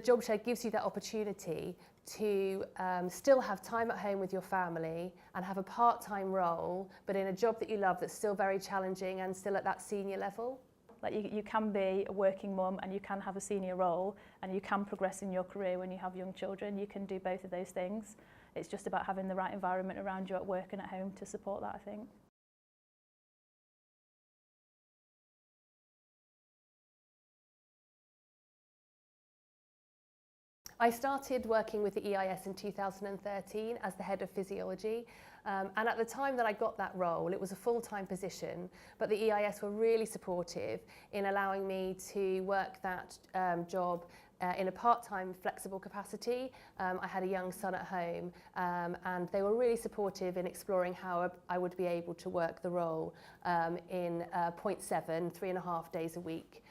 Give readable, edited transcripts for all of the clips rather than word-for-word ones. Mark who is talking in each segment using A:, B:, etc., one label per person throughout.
A: job share gives you that opportunity to still have time at home with your family and have a part-time role, but in a job that you love that's still very challenging and still at that senior level.
B: Like you can be a working mum and you can have a senior role and you can progress in your career when you have young children. You can do both of those things. It's just about having the right environment around you at work and at home to support that, I think.
A: I started working with the EIS in 2013 as the head of physiology, and at the time that I got that role, it was a full-time position, but the EIS were really supportive in allowing me to work that job in a part-time flexible capacity. I had a young son at home, and they were really supportive in exploring how I would be able to work the role in 0.7, 3.5 days a week.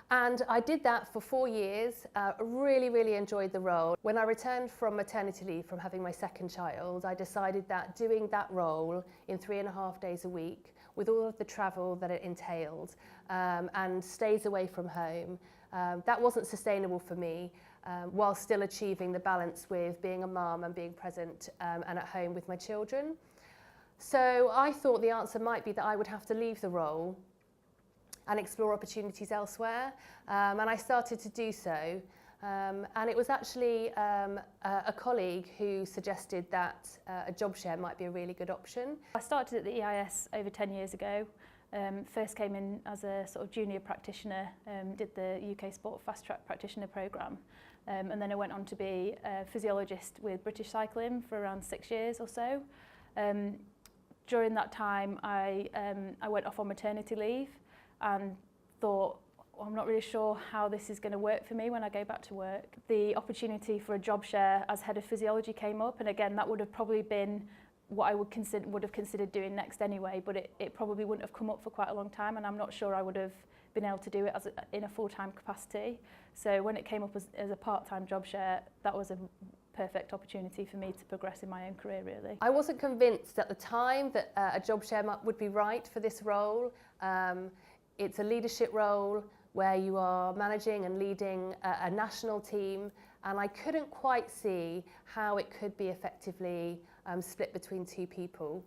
A: And I did that for 4 years, really enjoyed the role. When I returned from maternity leave from having my second child, I decided that doing that role in 3.5 days a week, with all of the travel that it entailed, and stays away from home, that wasn't sustainable for me, while still achieving the balance with being a mum and being present and at home with my children. So I thought the answer might be that I would have to leave the role and explore opportunities elsewhere, and I started to do so. And it was actually a colleague who suggested that a job share might be a really good option.
B: I started at the EIS over 10 years ago. First came in as a sort of junior practitioner, did the UK Sport Fast Track Practitioner programme, and then I went on to be a physiologist with British Cycling for around 6 years or so. During that time I went off on maternity leave and thought, well, I'm not really sure how this is going to work for me when I go back to work. The opportunity for a job share as head of physiology came up, and again that would have probably been what I would have considered doing next anyway, but it probably wouldn't have come up for quite a long time, and I'm not sure I would have been able to do it in a full-time capacity. So when it came up as a part-time job share, that was a perfect opportunity for me to progress in my own career, really.
A: I wasn't convinced at the time that a job share would be right for this role. It's a leadership role where you are managing and leading a national team, and I couldn't quite see how it could be effectively split between two people.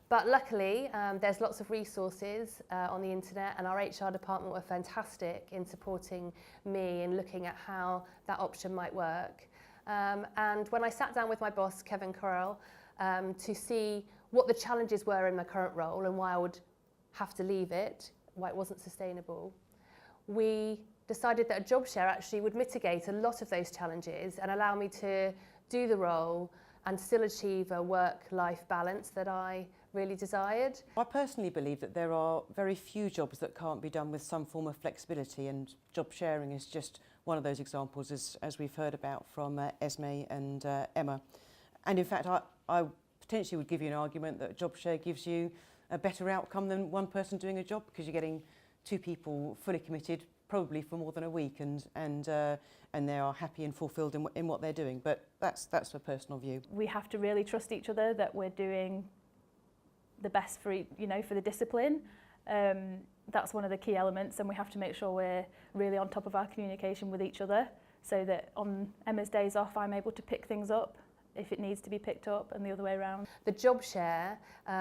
A: But luckily, there's lots of resources on the internet, and our HR department were fantastic in supporting me in looking at how that option might work. And when I sat down with my boss, Kevin Correll, to see what the challenges were in my current role and why I would have to leave it, why it wasn't sustainable, we decided that a job share actually would mitigate a lot of those challenges and allow me to do the role and still achieve a work-life balance that I really desired.
C: I personally believe that there are very few jobs that can't be done with some form of flexibility, and job sharing is just one of those examples, as we've heard about from Esme and Emma. And in fact, I potentially would give you an argument that job share gives you a better outcome than one person doing a job, because you're getting two people fully committed, probably for more than a week, and they are happy and fulfilled in what they're doing. But that's a personal view.
B: We have to really trust each other that we're doing the best for for the discipline. That's one of the key elements, and we have to make sure we're really on top of our communication with each other, so that on Emma's days off I'm able to pick things up if it needs to be picked up, and the other way around.
A: The job share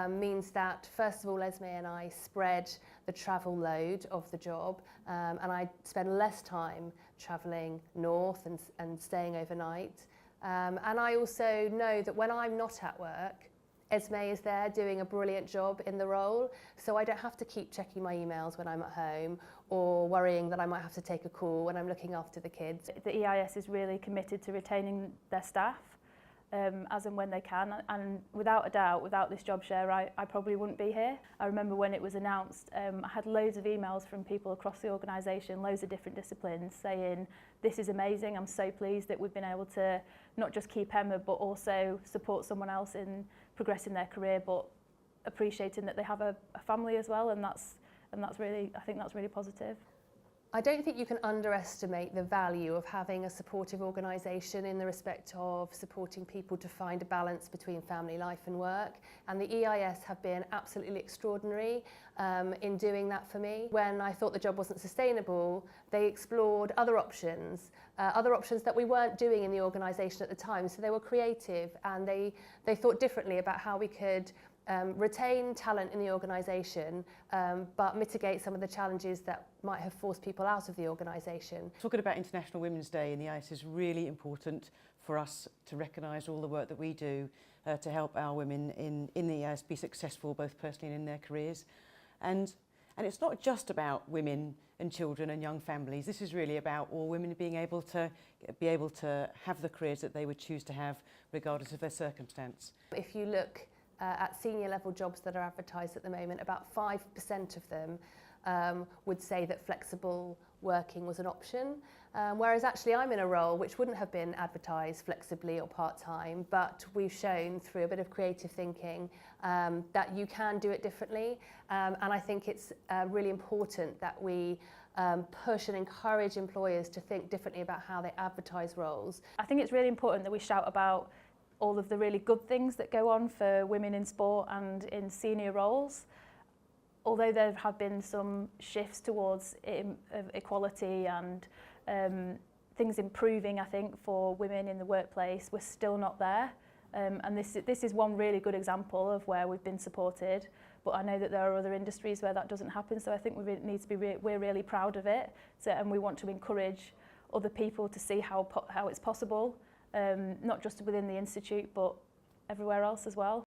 A: means that, first of all, Esme and I spread the travel load of the job, and I spend less time travelling north and staying overnight. And I also know that when I'm not at work, Esme is there doing a brilliant job in the role, so I don't have to keep checking my emails when I'm at home or worrying that I might have to take a call when I'm looking after the kids.
B: The EIS is really committed to retaining their staff as and when they can, and without a doubt, without this job share, I probably wouldn't be here. I remember when it was announced, I had loads of emails from people across the organisation, loads of different disciplines, saying, this is amazing, I'm so pleased that we've been able to not just keep Emma, but also support someone else in progressing their career, but appreciating that they have a family as well, and that's really, I think that's really positive.
A: I don't think you can underestimate the value of having a supportive organisation in the respect of supporting people to find a balance between family life and work, and the EIS have been absolutely extraordinary in doing that for me. When I thought the job wasn't sustainable, they explored other options that we weren't doing in the organisation at the time. So they were creative, and they thought differently about how we could retain talent in the organisation, but mitigate some of the challenges that might have forced people out of the organisation.
C: Talking about International Women's Day in the EIS is really important for us to recognise all the work that we do to help our women in the EIS be successful, both personally and in their careers. And it's not just about women and children and young families. This is really about all women being able to have the careers that they would choose to have, regardless of their circumstance.
A: If you look at senior level jobs that are advertised at the moment, about 5% of them would say that flexible working was an option, whereas actually I'm in a role which wouldn't have been advertised flexibly or part-time, but we've shown through a bit of creative thinking that you can do it differently, and I think it's really important that we push and encourage employers to think differently about how they advertise roles.
B: I think it's really important that we shout about all of the really good things that go on for women in sport and in senior roles. Although there have been some shifts towards equality and things improving, I think, for women in the workplace, we're still not there. And this is one really good example of where we've been supported. But I know that there are other industries where that doesn't happen, so I think we're really proud of it. And we want to encourage other people to see how it's possible. Not just within the institute, but everywhere else as well.